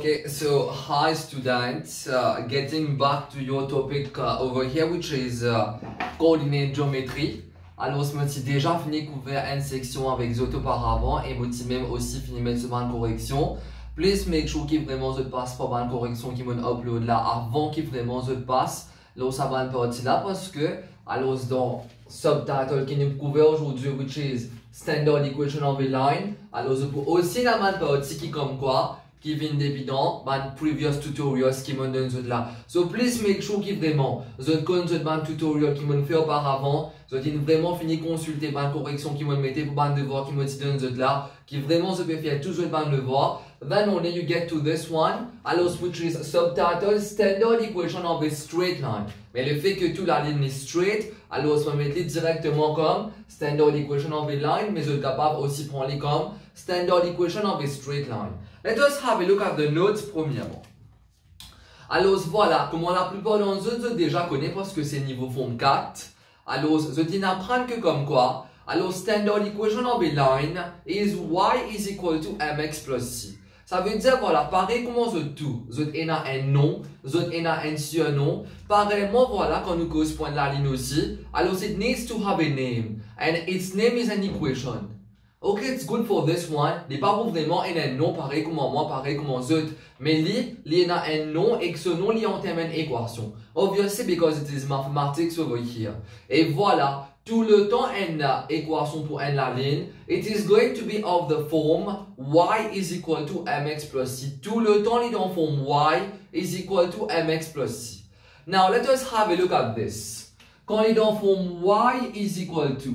Okay, so hi students, getting back to your topic over here, which is coordinate geometry. Alors, je me suis déjà fini couvert une section avec vous auparavant et je suis même aussi fini mettre sur une correction. Please make sure que vraiment je passe par une correction qui m'ont upload là avant que vraiment je passe là ça va une partie là parce que alors dans subtitle qui nous couvert aujourd'hui, which is standard equation of a line, alors je peux aussi la même partie qui comme quoi qui vient d'évident, dans previous tutorials qui m'ont donné là. So please make sure que vraiment, vous connaissez le tutorial qui m'ont fait auparavant, vous avez vraiment fini consulter la correction qui m'ont mis pour le devoir qui m'ont donné là, qui vraiment se peut faire toujours le devoir. Then only you get to this one, alors which is subtitle standard equation of a straight line. Mais le fait que toute la ligne est straight, alors on va mettre directement comme standard equation of a line, mais vous êtes capable aussi prendre les comme standard equation of a straight line. Let us have a look at the notes premièrement. Alors voilà, comment la plupart d'entre vous déjà connaissent parce que c'est niveau forme 4. Alors je dis n'apprendre que comme quoi. Alors standard equation of a line is y is equal to mx plus c. Ça veut dire voilà, pareil comment je tout. Je ai un nom, je ai un surnom. Pareillement voilà quand nous correspond la ligne aussi. Alors it needs to have a name and its name is an equation. Okay, it's good for this one. Il n'est pas vraiment un nom pareil comme moi, pareil comme autres. Mais il y a un nom et que ce nom il entame une équation. Obviously because it is mathematics over here. Et voilà, tout le temps une équation pour une la ligne. It is going to be of the form y is equal to mx plus c. Tout le temps il est en forme y is equal to mx plus c. Now let us have a look at this. Quand il est en forme y is equal to.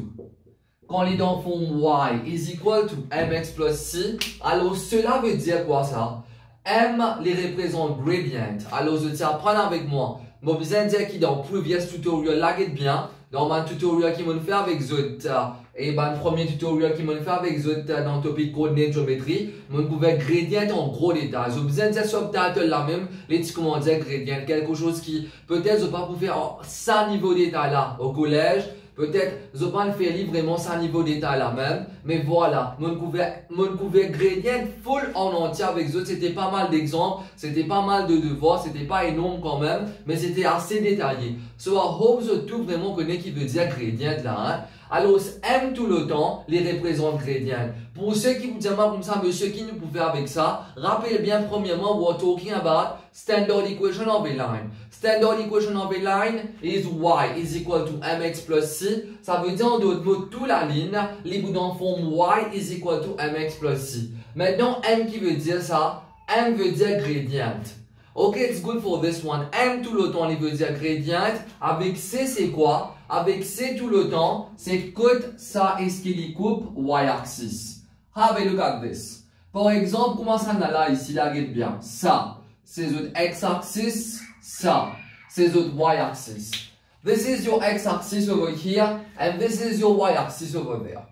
Quand il est dans forme y is equal to mx plus c, alors cela veut dire quoi ça? M les représente gradient. Alors je tiens à prendre avec moi. Moi besoin de dire qu'il dans previous tutorial là bien. Dans mon tutorial qui m'ont fait avec Zot et mon premier tutorial qui m'ont fait avec Zot dans le topic coordinate géométrie, m'ont couvert gradient en gros détails. J'ai besoin de dire subtitle là même, les petits comment dire gradient, quelque chose qui peut-être je pas pouvoir faire en 100 niveau détail là au collège. Peut-être, je ne vais pas le faire vraiment sans niveau d'état là même, mais voilà, mon couvert gradient full en entier avec eux, c'était pas mal d'exemples, c'était pas mal de devoirs, c'était pas énorme quand même, mais c'était assez détaillé. So, I hope que tout vraiment connaît qui veut dire gradient là, hein. Alors, M tout le temps, les représente gradient. Pour ceux qui vous disent comme ça, monsieur, qui nous pouvez avec ça, rappelez bien premièrement, we're talking about standard equation of a line. Standard equation of a line is y is equal to mx plus c. Ça veut dire en d'autres mots, toute la ligne, les bouts en forme y is equal to mx plus c. Maintenant, M qui veut dire ça? M veut dire gradient. Ok, it's good for this one. M tout le temps, il veut dire gradient. Avec C, c'est quoi? Avec C tout le temps, c'est côte ça est ce qu'il y coupe y-axis. Have a look at this. Par exemple, comment ça n'a là ici, là, regarde bien. Ça, c'est votre x-axis, ça, c'est votre y-axis. This is your x-axis over here, and this is your y-axis over there.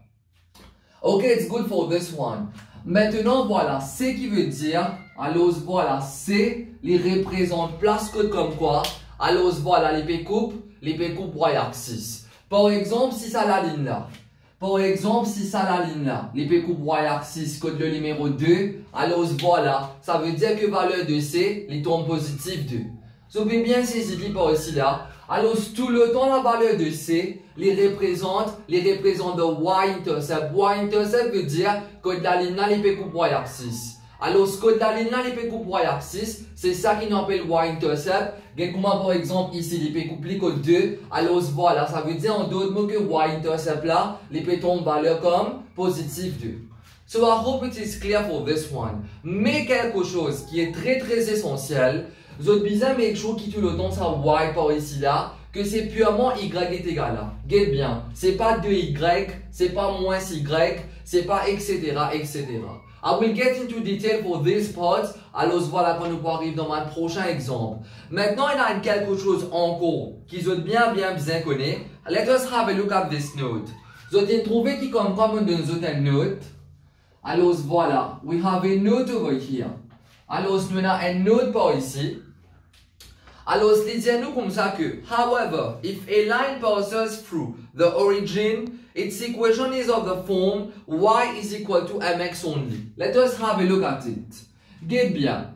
Okay, it's good for this one. Maintenant, voilà, C qui veut dire, alors voilà, C, les représente place code comme quoi, alors voilà, les coupe y-axis. Par exemple, si ça la ligne là, les coupe y-axis, code le numéro 2, alors voilà, ça veut dire que valeur de C, les tombe positif 2. Vous pouvez bien saisir par ici là. Alors, tout le temps, la valeur de C, les représente de y-intercept. Y-intercept veut dire que la ligne là, les coupe y-axis. Alors, ce que la ligne là, les coupe y-axis, c'est ça qu'on appelle y-intercept. Comme par exemple, ici, les coupe les codes 2. Alors, voilà, ça veut dire en d'autres mots que y-intercept là, les tombe valeur comme positif 2. So, I hope it is clear for this one. Mais quelque chose qui est très essentiel, vous avez besoin de make sure qui tout le temps ça y par ici là, que c'est purement y est égal là. Get bien, c'est pas 2y, c'est pas moins y, c'est pas etc. I will get into detail for this part. Alors voilà quand nous arrivons dans mon prochain exemple. Maintenant il y a quelque chose encore qui vous bien connaît. Let us have a look at this note. Vous avez trouvé qui comme quoi nous donne une note. Alors voilà, we have a note over here. Alors nous avons une note par ici. Alors, disons-nous comme ça que, however, if a line passes through the origin, its equation is of the form y is equal to mx only. Let us have a look at it. Get bien.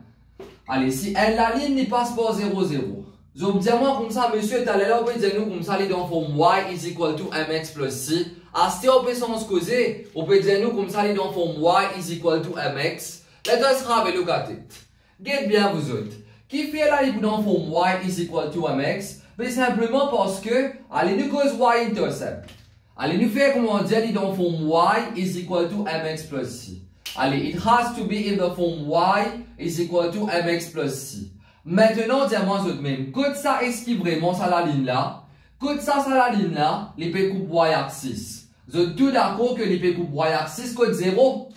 Allez, si n la ligne n'y passe pas 0, 0. Donc, dis-moi comme ça, monsieur est allé là, on peut dire nous comme ça, il est dans forme y is equal to mx plus c. À ce on peut s'en excuser, on peut dire nous comme ça, il est dans forme y is equal to mx. Let us have a look at it. Get bien vous autres. Qui fait là, il est dans forme y is equal to mx? Mais simplement parce que, allez, nous cause y intercept. Allez, nous faire comment dire, il est dans forme y is equal to mx plus c. Allez, it has to be in the form y is equal to mx plus c. Maintenant, dis-moi tout de même, code ça, est-ce qui vraiment ça la ligne là? Code ça, la ligne là, l'épée coupe y-axis. Vous êtes tout d'accord que l'épée coupe y-axis code 0?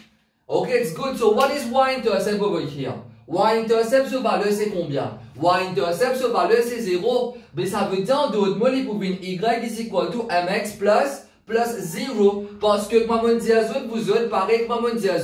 Ok, it's good. So, what is y-intercept over here? Y-intercept, ce valeur, c'est combien? Y-intercept, ce valeur, c'est 0. Mais ça veut dire, d'autres mots, il peut venir y is equal to mx plus 0. Parce que, comme on dit à vous autres, pareil, comme on dit à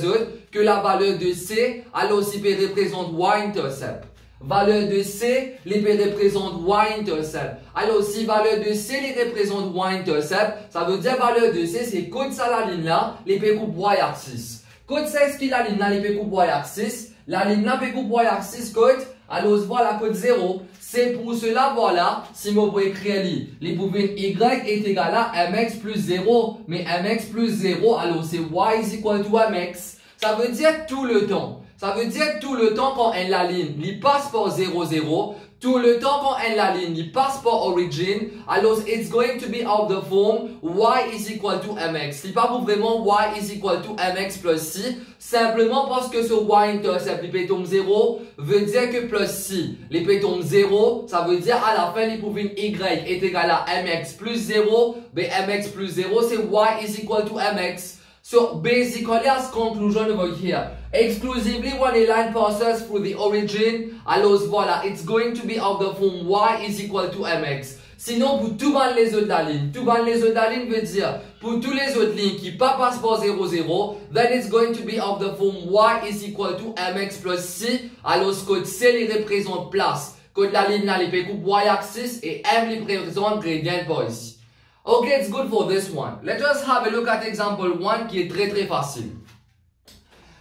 que la valeur de c, alors aussi, peut représenter y-intercept. Valeur de C, l'épée représente y-intercept. Alors, si valeur de C, les représente y-intercept, ça veut dire valeur de C, c'est code ça la ligne là, l'épée coupe y-axis. Code ça, est-ce qu'il la ligne là, l'épée coupe y-axis? La ligne là, l'épée coupe y-axis, code, alors, voilà, code 0. C'est pour cela, voilà, si on peut écrire l'épouvaine y est égal à mx plus 0. Mais mx plus 0, alors c'est y is equal to mx. Ça veut dire tout le temps. Ça veut dire tout le temps quand elle la ligne, il passe par 0, 0. Tout le temps quand elle la ligne, il passe par origin. Alors, it's going to be of the form y is equal to mx. C'est pas pour vraiment y is equal to mx plus c. Simplement parce que ce y-intercept, l'épée tombe 0, veut dire que plus c. L'épée tombe 0, ça veut dire à la fin, l'épouvaine y est égal à mx plus 0. Mais mx plus 0, c'est y is equal to mx. So basically, as conclusion over here, exclusively when a line passes through the origin, alors voilà, it's going to be of the form y is equal to mx. Sinon, pour tout les autres la ligne, tout les autres la ligne veut dire, pour tous les autres lignes qui passent par 0, 0, then it's going to be of the form y is equal to mx plus c. Alors, ce code c les représente place. Code la ligne là, les coupe y-axis et m les représente gradient par ici. Ok, it's good for this one. Let us have a look at example 1 qui est très très facile.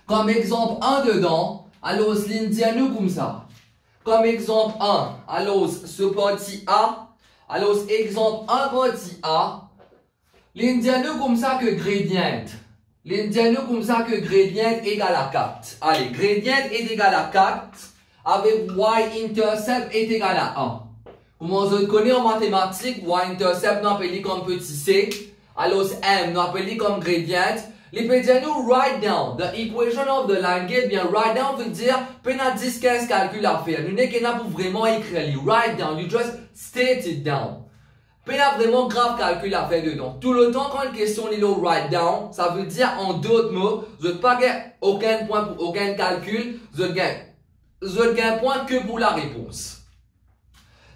Comme exemple 1 dedans, alors ligne nous comme ça. Comme exemple 1, alors ce parti A, alors exemple 1 parti A, ligne nous comme ça que gradient. Ligne nous comme ça que gradient égale à 4. Allez, gradient est égal à 4 avec y-intercept est égal à 1. Comme on connaît en mathématiques, y-intercept nous appelle comme petit c, alors m nous appelle comme gradient. Les pédiens nous write down the equation of the line gate. Bien, write down veut dire, peine à 10-15 calculs à faire. Nous n'est qu'un pour vraiment écrire. Write down, you just state it down. Peine à vraiment grave calcul à faire dedans. Tout le temps quand une question est write down, ça veut dire en d'autres mots, vous n'avez pas aucun point pour aucun calcul, vous n'avez un point que pour la réponse.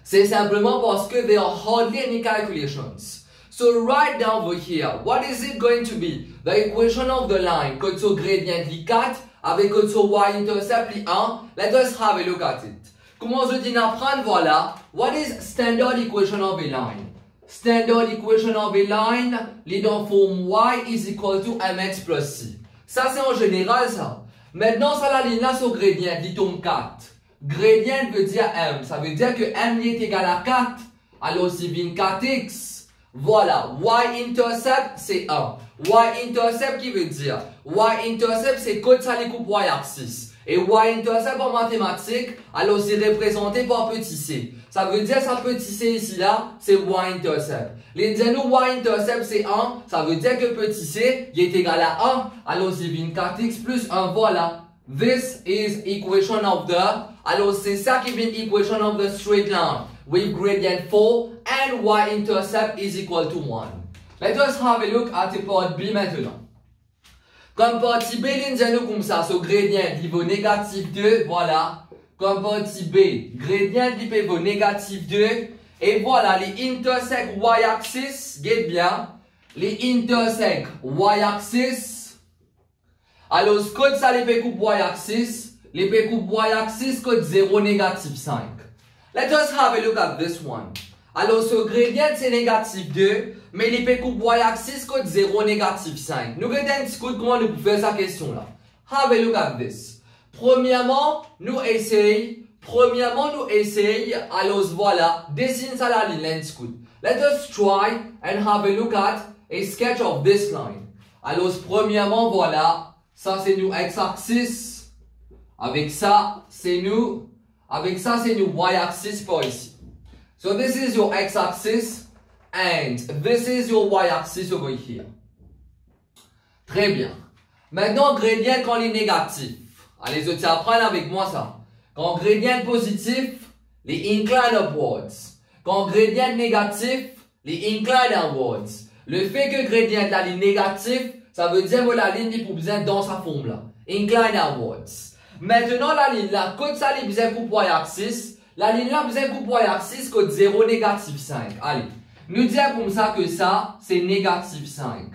C'est simplement parce que there are hardly any calculations. So write down over here, what is it going to be? The equation of the line, code so gradient li 4, avec code so y-intercept li 1. Let us have a look at it. Comment je dis d'apprendre, voilà. What is standard equation of a line? Standard equation of a line, li dans forme y is equal to mx plus c. Ça c'est en général ça. Maintenant ça la ligne là sur gradient, li tombe 4. Gradient veut dire m, ça veut dire que m est égal à 4. Alors c'est bien 4x. Voilà, y-intercept c'est 1. Y-intercept qui veut dire, y-intercept c'est code ça les coupe y-axis. Et y-intercept en mathématiques, alors c'est représenté par petit c. Ça veut dire ça petit c ici là, c'est y-intercept. Les nous y-intercept c'est 1, ça veut dire que petit c il est égal à 1. Alors c'est bien 4x plus 1, voilà. This is equation of the, alors c'est ça qui vient equation of the straight line with gradient 4 and y-intercept is equal to 1. Let us have a look at the part B maintenant. Comme partie B, ligne comme ça, so gradient il vaut négatif 2, voilà. Comme partie B, gradient il vaut négatif 2, et voilà, les intersect y-axis, get bien, les intersect y-axis. Alors, ce code ça, l'épée coupe y-axis. L'épée coupe y-axis, code 0, négatif 5. Let us have a look at this one. Alors, ce gradient, c'est négatif 2. Mais l'épée coupe y-axis, code 0, négatif 5. Nous regardons un petit coup de comment nous pouvons faire sa question là. Have a look at this. Premièrement, nous essayons. Alors voilà, dessine ça la ligne, let's go. Let us try and have a look at a sketch of this line. Alors premièrement, voilà, ça c'est nous x-axis. Avec ça, c'est nous y-axis par ici. So this is your x-axis and this is your y-axis over here. Très bien. Maintenant, gradient quand il est négatif. Allez, je tiens à prendre avec moi ça. Quand gradient positif, les incline upwards. Quand gradient négatif, les incline downwards. Le fait que gradient la ligne négative, ça veut dire que la ligne est pour bien dans sa forme là. Incline downwards. Maintenant, la ligne là, côté ça, il besoin coupe y-axis. La ligne là, besoin coupe y-axis, côté 0, négatif 5. Allez. Nous disons comme ça que ça, c'est négatif 5.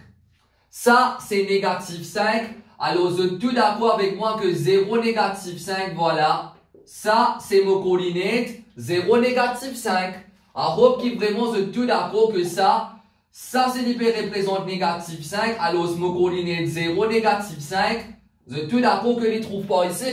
Ça, c'est négatif 5. Alors, vous êtes tout d'accord avec moi que 0, négatif 5, voilà. Ça, c'est mon coordinate. 0, négatif 5. Alors, qui vraiment, vous êtes tout d'accord que ça, c'est qui représente négatif 5. Alors, mon coordinate 0, négatif 5. Vous êtes tout d'accord que les trouve pas ici.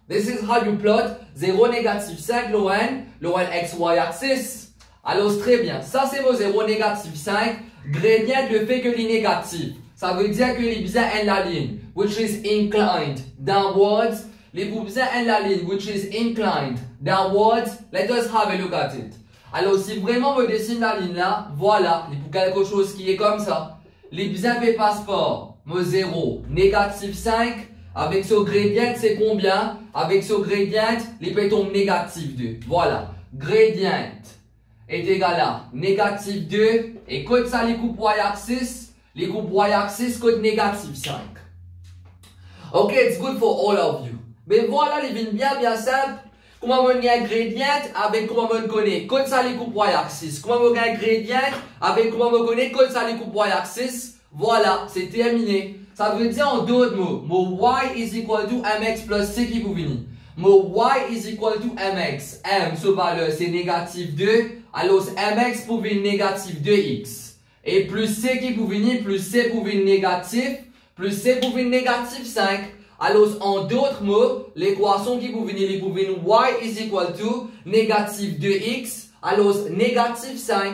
This is how you plot 0, négatif 5, Lorraine x, y axis. Alors, c'est très bien. Ça, c'est mon 0, négatif 5. Gradient le fait que les négatifs. Ça veut dire que les bizarres en la ligne, which is inclined downwards. Les bizarres en la ligne, which is inclined downwards. Let us have a look at it. Alors, si vraiment on dessine la ligne là, voilà, il faut quelque chose qui est comme ça. Les bizarres passent par mon 0, négatif 5. Avec ce gradient, c'est combien? Avec ce gradient, les peut tomber négatif 2. Voilà. Gradient est égal à négatif 2. Et côté ça, les coupes y-axis. Les coupes y-axis côté négatif 5. Ok, it's good for all of you. Mais voilà, les vignes bien simple. Comment on gagne un gradient avec comment on connaît. Côté ça, les coupes y-axis. Comment on gagne un gradient avec comment on connaît. Côté ça, les coupes y-axis. Voilà, c'est terminé. Ça veut dire en d'autres mots, mon y is equal to mx plus c qui vous finit. Mon y is equal to mx. M, ce valeur, c'est négatif 2. Alors, mx pour venir négatif 2x. Et plus c qui vous finit, plus c pour venir négatif. Plus c pour venir négatif 5. Alors, en d'autres mots, l'équation qui vous finit, pour venir y is equal to négatif 2x. Alors, négatif 5.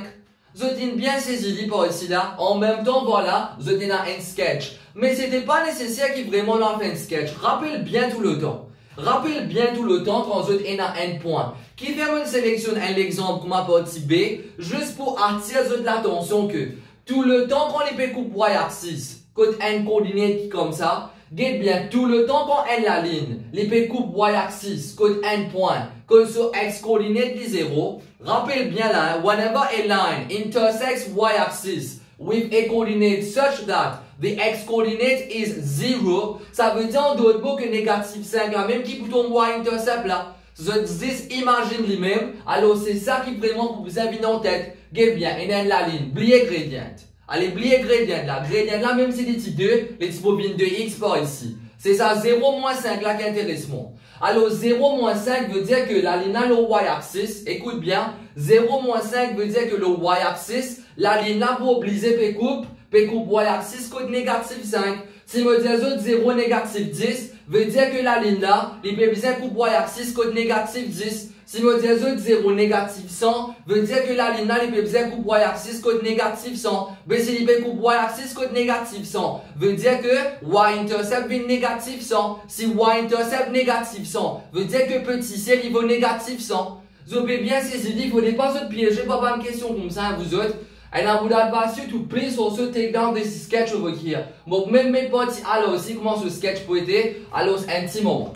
Je tiens bien saisi par ici là. En même temps, voilà, je tiens un sketch. Mais c'était pas nécessaire qu'il vraiment l'en fait un sketch. Rappelle bien tout le temps. Rappelle bien tout le temps quand je tiens un point. Qui fait une sélection un exemple comme à partie B, juste pour attirer l'attention que tout le temps qu'on les coupe y-axis, quand un coordinate comme ça, guette bien tout le temps qu'on a la ligne, les coupe y-axis, quand un point, quand sur x coordinate les 0, rappelle bien là, whenever a line intersects y-axis with a coordinate such that the x coordinate is 0, ça veut dire en d'autres mots que négatif 5 là, même qui bouton y-intercept là, je dis imagine lui-même, alors c'est ça qui vraiment pour vous inviter en tête, guette bien, et dans la ligne, blier gradient. Allez, blier gradient là, même si c'est des types 2, les types bobines de x par ici. C'est ça 0 moins 5 là qui intéresse moi. Alors 0 moins 5 veut dire que la ligne a le y-axis, écoute bien, 0 moins 5 veut dire que le y-axis, la ligne là pour obliger coupe y-axis côté négatif 5. Si me dis 0 négatif 10, veut dire que la ligne là, il peut bien coupe y-axis côté négatif 10. Si me dis 0 négatif 100, veut dire que la ligne là, il peut bien coupe y-axis côté négatif 100. Mais si il peut coupe y-axis côté négatif 100, veut dire que y-intercept vient négatif 100. Si y-intercept négatif 100, veut dire que petit c il vaut négatif 100. Vous pouvez bien saisir, il ne faut pas se piéger par une question comme ça, vous autres. And I would advise you to please also take down this sketch over here. Donc, même mes petits, alors aussi, comment ce sketch peut être, alors un petit moment.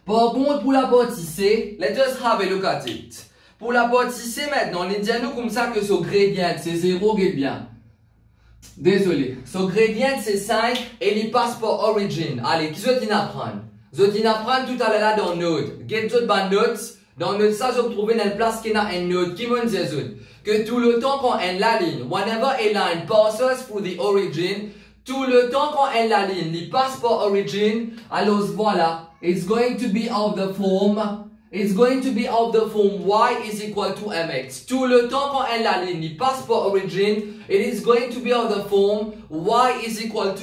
Par contre, pour la partie C, let us have a look at it. Pour la partie C maintenant, on dit à nous comme ça que ce gradient, c'est 0, guette bien. Désolé. Ce gradient, c'est 5, et il passe par origin. Allez, qui veut apprendre? Je vais apprendre tout à l'heure là dans Note. Get tout dans Note. Dans Note, ça, je vais trouver une place qui a une note qui me dit que tout le temps qu'on a la ligne, whenever a line passes through the origin, tout le temps qu'on a la ligne, il passe par origin, alors voilà, it's going to be of the form y is equal to mx. Tout le temps qu'on a la ligne, il passe par origin, it is going to be of the form y is equal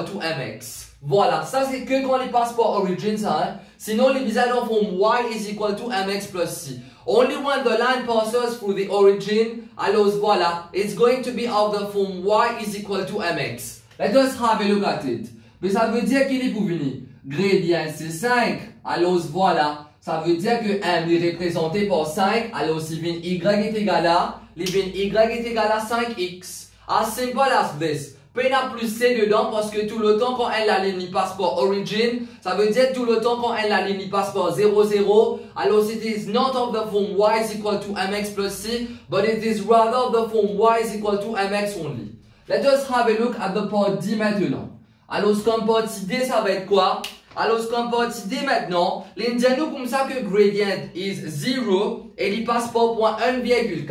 to mx. Voilà, ça c'est que quand les passeports origin, ça, hein. Sinon, les bizarres font y is equal to mx plus c. Only when the line passes through the origin, alors voilà, it's going to be of the form y is equal to mx. Let us have a look at it. Mais ça veut dire qu'il est pour venir. Gradient c'est 5, alors voilà. Ça veut dire que m est représenté par 5, alors si vin y est égal à, les vin y est égal à 5x. As simple as this. P n'a plus C dedans parce que tout le temps quand elle la ligne passe par origin, ça veut dire tout le temps quand elle la ligne passe par 0, 0, alors it is not of the form y is equal to mx plus c, but it is rather of the form y is equal to mx only. Let us have a look at the part D maintenant. Alors comme partie D, ça va être quoi? Alors comme partie D maintenant, l'indiano comme ça que gradient is 0 et il passe par point 1,4.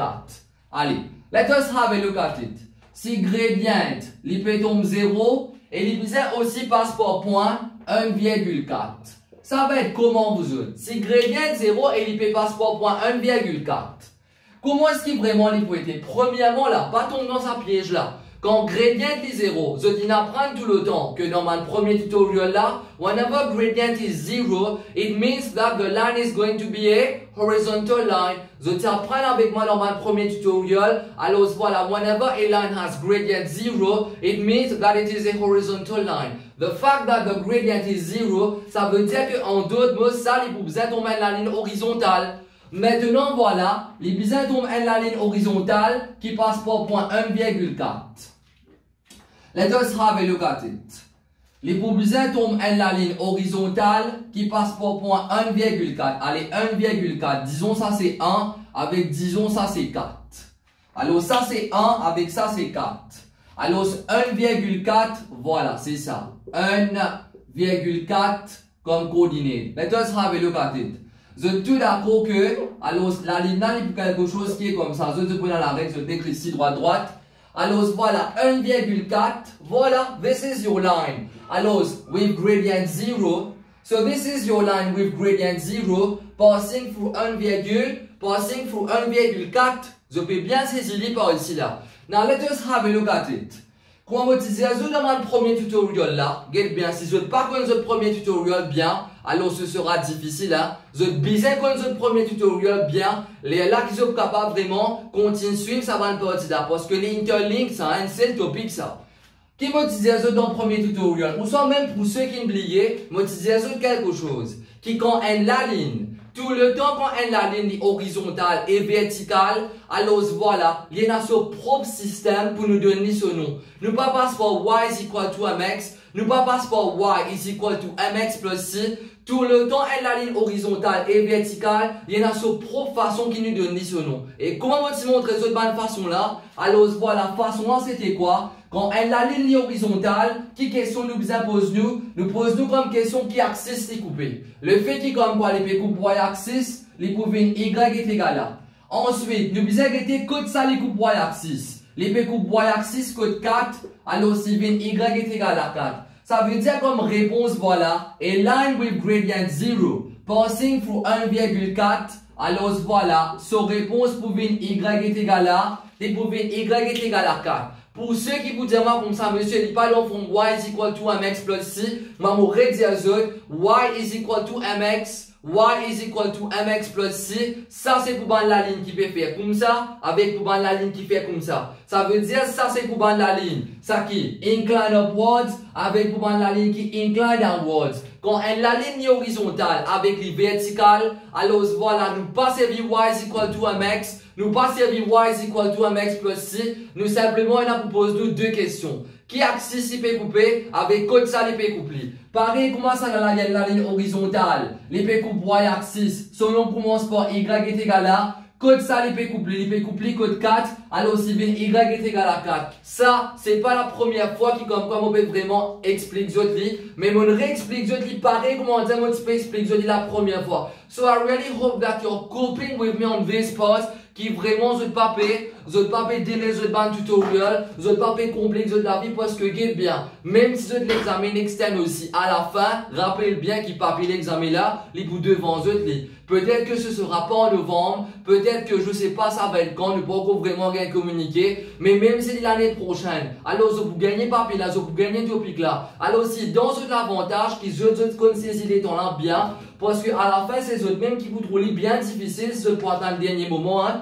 Allez, let us have a look at it. Si gradient, l'IP tombe 0, et l'IP aussi passe par point 1,4. Ça va être comment vous autres? Si gradient 0 et l'IP passe par point 1,4. Comment est-ce qu'il vraiment l'IP était? Premièrement là, pas tomber dans sa piège là. Quand gradient est 0, je dis n'apprendre tout le temps que dans mon premier tutoriel là, whenever gradient is 0, it means that the line is going to be a horizontal line. Je t'apprends avec moi dans mon premier tutoriel, alors voilà, whenever a line has gradient 0, it means that it is a horizontal line. The fact that the gradient is 0, ça veut dire qu'en d'autres mots, ça, il faut besoin tomber la ligne horizontale. Maintenant, voilà, les besoins tombent la ligne horizontale qui passe par point 1,4. Let us have a look at it. Les besoins tombent la ligne horizontale qui passe par point 1,4. Allez, 1,4. Disons ça c'est 1, avec disons ça c'est 4. Alors ça c'est 1, avec ça c'est 4. Alors 1,4, voilà, c'est ça. 1,4 comme coordonnée. Let us have a look at it. Je suis tout d'accord que, alors, la ligne là, il y a quelque chose qui est comme ça. Je te prends la règle, je t'écris ici, droite. Alors, voilà, 1,4. Voilà, this is your line. Alors, with gradient 0. So, this is your line with gradient 0. Passing through 1,4. Je peux bien saisir par ici là. Now, let us have a look at it. Comme on disait, dans mon premier tutoriel là, get bien, si je ne pas connais le premier tutoriel bien, alors ce sera difficile, hein. Je bien connais le premier tutoriel bien, les là qui sont capables vraiment continuer suivre ça va une partie là, parce que les interlinks, ça a un seul topic ça. Qui me disait dans le premier tutoriel, ou soit même pour ceux qui oubliaient, me disait quelque chose, qui quand elle la ligne, tout le temps quand elle la ligne horizontale et verticale, alors voilà, il y a son propre système pour nous donner ce nom. Nous pas passer par y is equal to mx, nous pas passer par y is equal to mx plus c. Tout le temps elle la ligne horizontale et verticale, il y a son propre façon qui nous donne ce nom. Et comment on te montrer cette bonne façon là? Alors voilà, façon là c'était quoi? Quand elle la ligne horizontale, qui question nous pose nous pose nous comme question qui axis est coupé. Le fait qui comme quoi les coupe y axis, les coupe y est égal à. Ensuite, nous besoin de code ça les coupe y axis. Les coupe y axis code 4, alors si y est égal à 4. Ça veut dire comme réponse voilà, a line with gradient 0 passing through 1,4. Alors voilà, so réponse pour y est égal à, et pour y est égal à 4. Pour ceux qui vous disent comme ça, monsieur, il parle en forme y is equal to mx plus c, je vais dire y is equal to mx, y is equal to mx plus c, ça c'est pour la ligne qui peut faire comme ça, avec pour la ligne qui fait comme ça. Ça veut dire ça c'est pour la ligne, ça qui incline upwards, avec pour la ligne qui incline downwards. Quand elle la ligne horizontale avec les verticales, alors voilà, nous pas servir y is equal to mx, nous pas servir y is equal to mx plus c, nous simplement on a proposé deux questions. Qui axis il peut couper, avec code ça il peut couper. Pareil, comment ça dans la ligne horizontale, il peut couper y axis, selon commence par y est égal à, code ça il peut couper code 4, alors si bien y est égal à 4. Ça, c'est pas la première fois qui comme quoi on peut vraiment expliquer zotli, mais on réexplique zotli pareil comment on dit on peut expliquer zotli la première fois. So I really hope that you're coping with me on this part, qui vraiment zot papier délai zot ban tutorial, zot papier complexe zot la vie parce que get bien. Même si zot l'examen externe aussi à la fin, rappelle bien qu'il papier l'examen là, les vous devant zot li. Peut-être que ce sera pas en novembre, peut-être que je sais pas ça va être quand, ne pas encore vraiment rien communiquer, mais même si c'est l'année prochaine, alors vous gagnez pas là, vous gagnez topic là. Alors si dans ce avantage qui je considère les temps là bien, parce que à la fin c'est eux même qui vous trouvent bien difficile, ce pour atteindre le dernier moment, hein.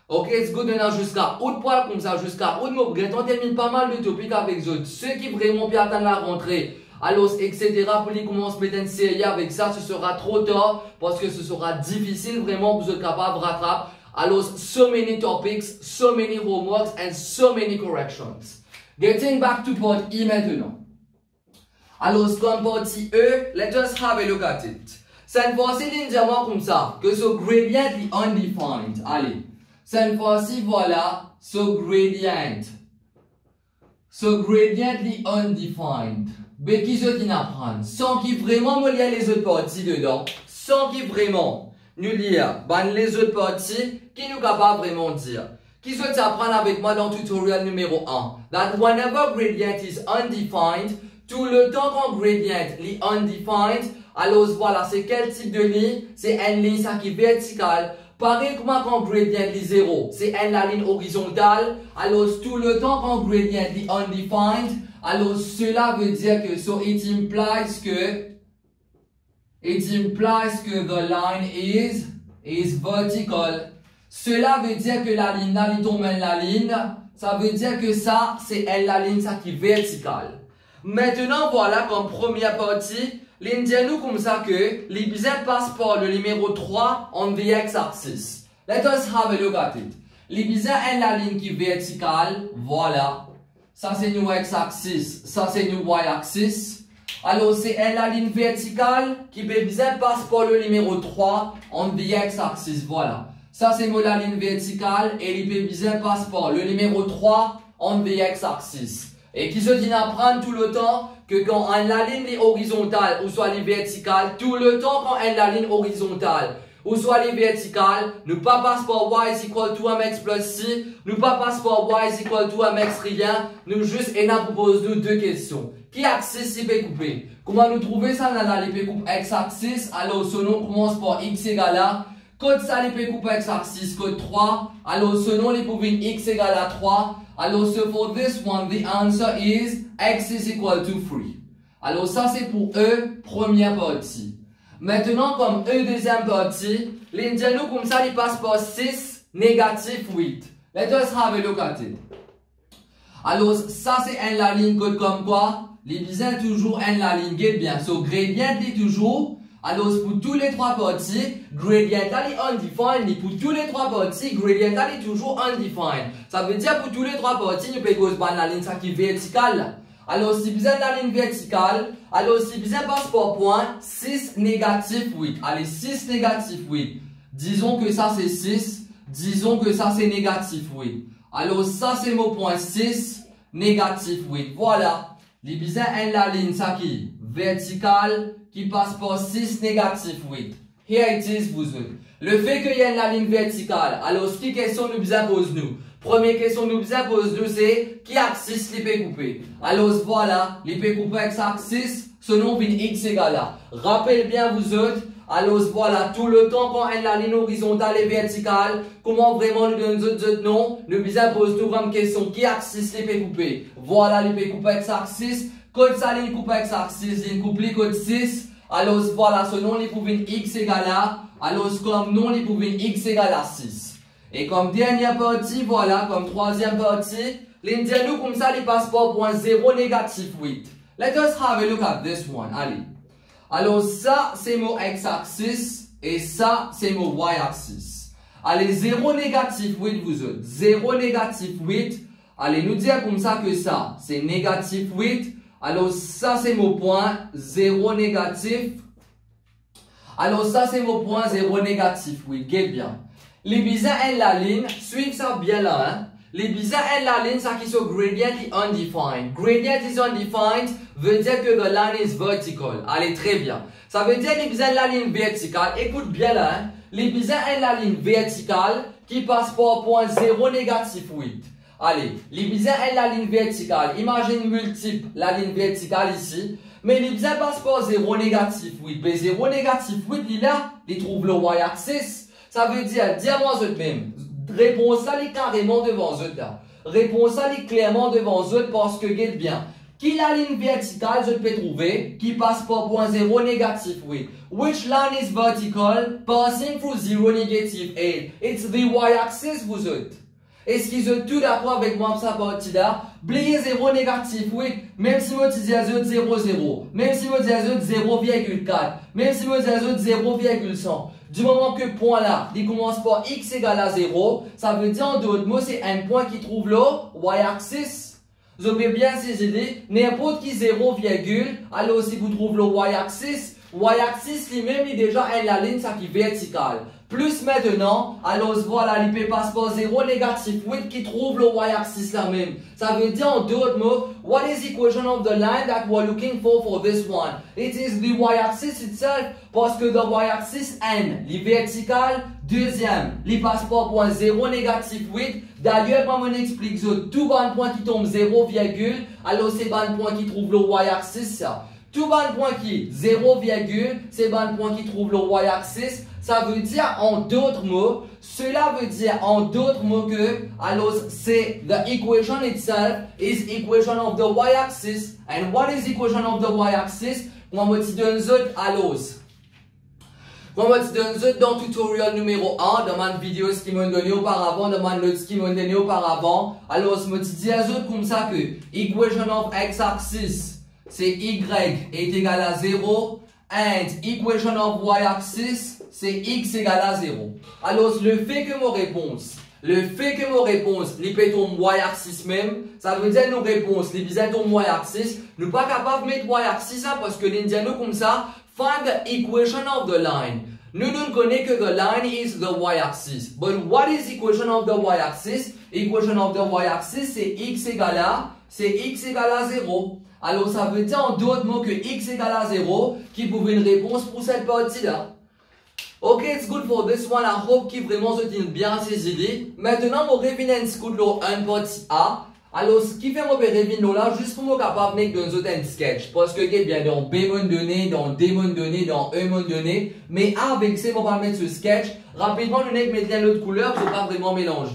Ok, it's good maintenant jusqu'à août poil comme ça, jusqu'à août, mais on termine pas mal de topics avec eux. Ceux qui vraiment bien attendent la rentrée, alors etc. pour les commencer à mettre une série avec ça, ce sera trop tard parce que ce sera difficile vraiment pour être capable de rattraper. Alors, so many topics, so many homeworks and so many corrections. Getting back to part E maintenant. Alors, comme partie E, let us have a look at it. Cette fois-ci, l'indiamant comme ça, que ce gradient est undefined. Allez. Cette fois-ci, voilà, ce gradient. Ce gradient est undefined. Mais qui se dit apprendre? Sans qu'il vraiment me lire les autres parties dedans. Sans qu'il vraiment nous lire les autres parties qui nous capable vraiment dire. Qui se dit apprendre avec moi dans le tutoriel numéro 1. That whenever gradient is undefined, tout le temps qu'on gradient est undefined, alors voilà, c'est quel type de ligne? C'est une ligne ça qui est verticale. Pareil comme quand gradient est 0, c'est la ligne horizontale. Alors tout le temps qu'on gradient est undefined, alors cela veut dire que so it implies que the line is vertical. Cela veut dire que la ligne là, il tombe la ligne. Ça veut dire que ça, c'est la ligne ça qui est verticale. Maintenant, voilà comme première partie, l'indienne comme ça que les bizarres passent par le numéro 3 on the x-axis. Let us have a look at it. Les bizarres est la ligne qui est verticale, voilà. Ça c'est nous x-axis, ça c'est nous y-axis. Alors c'est la ligne verticale qui bizarre passe par le numéro 3 on the x-axis, voilà. Ça c'est la ligne verticale et les bizarres passe par le numéro 3 on the x-axis. Et qui se dit d'apprendre tout le temps que quand la ligne est horizontale ou soit les verticale, tout le temps quand la ligne horizontale ou soit les verticales, nous pas passe par y is equal to mx plus c, nous pas passe par y is equal to mx rien, nous juste et nous propose nous deux questions. Qui axis il peut couper? Comment nous trouver ça dans la ligne coupe x-axis? Alors ce nom commence par x égale à code ça ligne coupe x-axis code 3, alors ce nom les pouvait x égale à 3. Alors, so for this one, the answer is x is equal to 3. Alors, ça c'est pour E, première partie. Maintenant, comme E, deuxième partie, l'indien comme ça, il passe par 6, négatif 8. Let us have a look at it. Alors, ça c'est la ligne code comme quoi? Les bizarres toujours la ligne get bien. So, gradient est toujours. Alors, pour tous les trois parties, gradient est undefined. Et pour tous les trois parties, gradient est toujours undefined. Ça veut dire pour tous les trois parties, nous pouvons prendre la ligne qui est verticale. Alors, si vous avez la ligne verticale, alors si vous avez passe par point, 6 négatif 8. Allez, 6 négatif 8. Disons que ça c'est 6. Disons que ça c'est négatif 8. Alors, ça c'est mon point 6, négatif 8. Voilà. Les bizarres la ligne ça qui est verticale, qui passe par 6 négatif 8. Here it is, vous autres. Le fait qu'il y ait la ligne verticale, alors ce qui question nous pose nous? Première question nous pose nous c'est qui axis les peut couper? Alors voilà, les peut couper x-axis, ce nom vient x égale à. Rappelez bien vous autres, alors voilà, tout le temps quand la ligne horizontale et verticale, comment vraiment nous donne d'autres noms? Nous pose nous comme question qui axis les peut couper? Voilà, les peut couper x-axis. Code ça, ligne coupe x-axis, ligne coupe code 6. Alors voilà, ce nom, les pouvait x égale à. Alors comme nom, les pouvait x égale à 6. Et comme dernière partie, voilà, comme troisième partie, l'indien nous comme ça, les passe par point 0 négatif 8. Let us have a look at this one. Allez. Alors ça, c'est mon x-axis et ça, c'est mon y-axis. Allez, 0 négatif 8, vous autres. 0 négatif 8. Allez, nous dire comme ça que ça, c'est négatif 8. Alors ça c'est mon point 0 négatif. Alors ça c'est mon point 0 négatif. Oui, get bien. Les bizarres la ligne, suivez ça bien là. Hein? Les bizarres la ligne, ça qui sont gradient is undefined. Gradient is undefined veut dire que the line is vertical. Allez, très bien. Ça veut dire que les bizarres la ligne verticale. Écoute bien là. Hein? Les bizarres la ligne verticale qui passe par point 0 négatif 8. Allez, les bizarres et la ligne verticale. Imagine multiple la ligne verticale ici. Mais les bizarres passent par 0 négatif 8. Mais 0 négatif 8, il là, il trouve le y-axis. Ça veut dire, dis-moi eux même. Réponse ça, il est carrément devant eux là. Réponse ça, il est clairement devant eux parce que, regarde bien. Qui la ligne verticale, je peux trouver, qui passe par point 0 négatif 8. Which line is vertical, passing through 0 negative 8? It's the y-axis, vous êtes. Est-ce qu'ils sont tous d'accord avec moi pour cette partie-là? Oubliez 0 négatif, oui. Même si moi, je dis à 0, 0. Même si moi, je dis à 0,4. Même si moi, je dis à 0,100. Du moment que point là, il commence par x égale à 0, ça veut dire en d'autres mots, c'est un point qui trouve le y-axis. Vous avez bien saisi, n'importe qui 0, alors si vous trouvez le y-axis, y-axis lui-même est déjà la ligne ça qui est verticale. Plus maintenant, alors voilà, l'IP passe par 0 négatif 8 qui trouve le y-axis là même. Ça veut dire en d'autres mots, what is the equation of the line that we're looking for this one? It is the y-axis itself, parce que the y-axis n, les verticales, deuxième, il passe par point 0 négatif 8. D'ailleurs, comme on explique, tout bon point qui tombe 0, alors c'est bon point qui trouve le y-axis ça. Tout bon point qui 0, c'est bon point qui trouve le y-axis. Ça veut dire en d'autres mots, cela veut dire en d'autres mots que, alors c'est the equation itself is equation of the y-axis. And what is equation of the y-axis? On va dire un autre alors. On va dire un autre dans le tutoriel numéro 1, dans ma vidéo ce qui m'a donné auparavant, dans ma note ce qui m'a donné auparavant. Alors, je me dis un autre comme ça que equation of x-axis, c'est y est égal à 0. And equation of y-axis, c'est x égale à 0. Alors, le fait que mon réponse, les pétons y-axis même, ça veut dire nos réponses, les pétons y-axis, nous pas capable de mettre y-axis ça parce que l'indiano comme ça, find the equation of the line. Nous ne connaissons que the line is the y-axis. But what is equation of the y-axis? Equation of the y-axis, c'est x égale à 0. Alors, ça veut dire en d'autres mots que x égale à 0, qui pouvait une réponse pour cette partie-là. Ok, it's good for this one. I hope qu'il vraiment se tient bien ces idées. Maintenant, on revient à une partie A. Alors, ce qui fait moi revenir là, juste pour moi capable de mettre dans un sketch. Parce que, bien, dans B mon donné, dans D mon donné, dans E mon donné. Mais avec ça, on va mettre ce sketch. Rapidement, nous allons mettre une autre couleur, pour pas vraiment mélanger.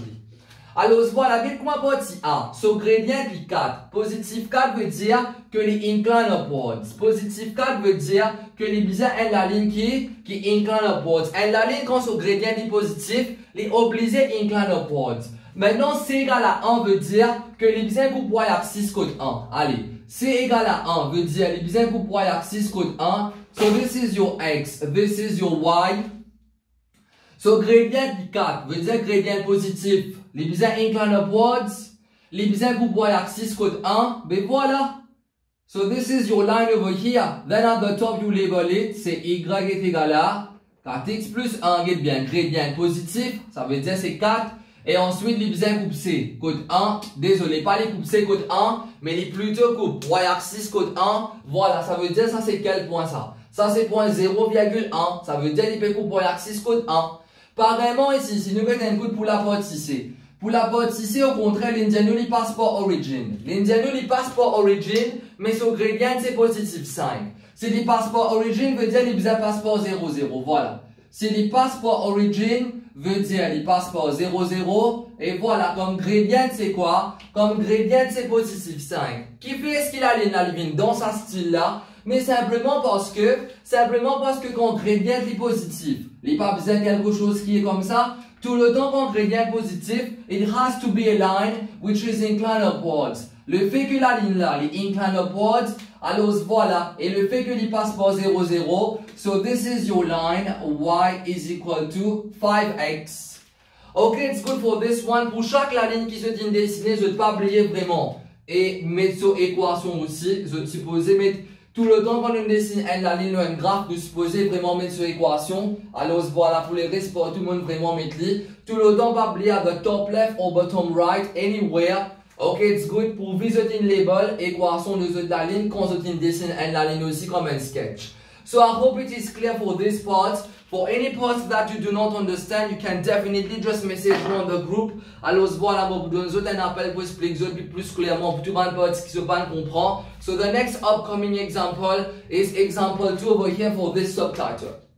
Alors voilà, qu'est-ce qu'on a partie A? So gradient est 4. Positif 4 veut dire que les incline upwards. Positif 4 veut dire que les bizarres ont la ligne qui incline upwards. Et la ligne quand son gradient est positif, les obligés incline upwards. Maintenant, C égale à 1 veut dire que les bizarres coupent y-axis code 1. Allez, C égale à 1 veut dire les bizarres coupent y-axis code 1. So this is your x, this is your y. So gradient est 4 veut dire gradient positif. Les bizarres incline upwards, les bizarres coupe y-axis code 1, ben voilà. So this is your line over here. Then at the top you label it, c'est y est égal à 4x plus 1, get bien, gradient positif, ça veut dire c'est 4. Et ensuite les bizarres coupe C, code 1, désolé, pas les coupe C code 1, mais les plutôt coupe y-axis code 1, voilà, ça veut dire ça c'est quel point ça? Ça c'est point 0,1, ça veut dire les peut coupe y-axis code 1. Pareillement ici, si nous mettons un coup pour la partie C. Pour la partie C, au contraire, l'indiano il passe par origin. L'indiano il passe par origin, mais son gradient c'est positif 5. Si il passe par origin, veut dire qu'il passe par 0, 0. Voilà. Si il passe par origin, veut dire qu'il passe par 0, 0. Et voilà, comme gradient c'est quoi? Comme gradient c'est positif 5. Qui fait ce qu'il a les dans ce style-là? Mais simplement parce que quand gradient est positif, il n'y a pas besoin de quelque chose qui est comme ça. Tout le temps quand gradient positif, it has to be a line which is inclined upwards. Le fait que la ligne là, est inclined upwards, alors voilà. Et le fait que il passe par 0, 0. So this is your line, y is equal to 5x. Ok, it's good for this one. Pour chaque la ligne qui se dit dessinée, je ne vais pas oublier vraiment. Et mettre sur équation aussi, je suppose mettre tout le temps quand on dessine la ligne ou un graphe, nous supposons vraiment mettre sur équation. Alors voilà, pour les restes, pour tout le monde vraiment mettre li. Tout le temps, pas oublier à the top left or bottom right, anywhere. Ok, it's good pour visiter une label, équation de la ligne, quand on dessine la ligne aussi comme un sketch. So I hope it is clear for this part. For any parts that you do not understand, you can definitely just message me on the group. Alors voilà, moi vous donne un appel pour expliquer plus clairement pour tout le monde qui se pas comprend. So the next upcoming example is example 2 over here for this subtitle.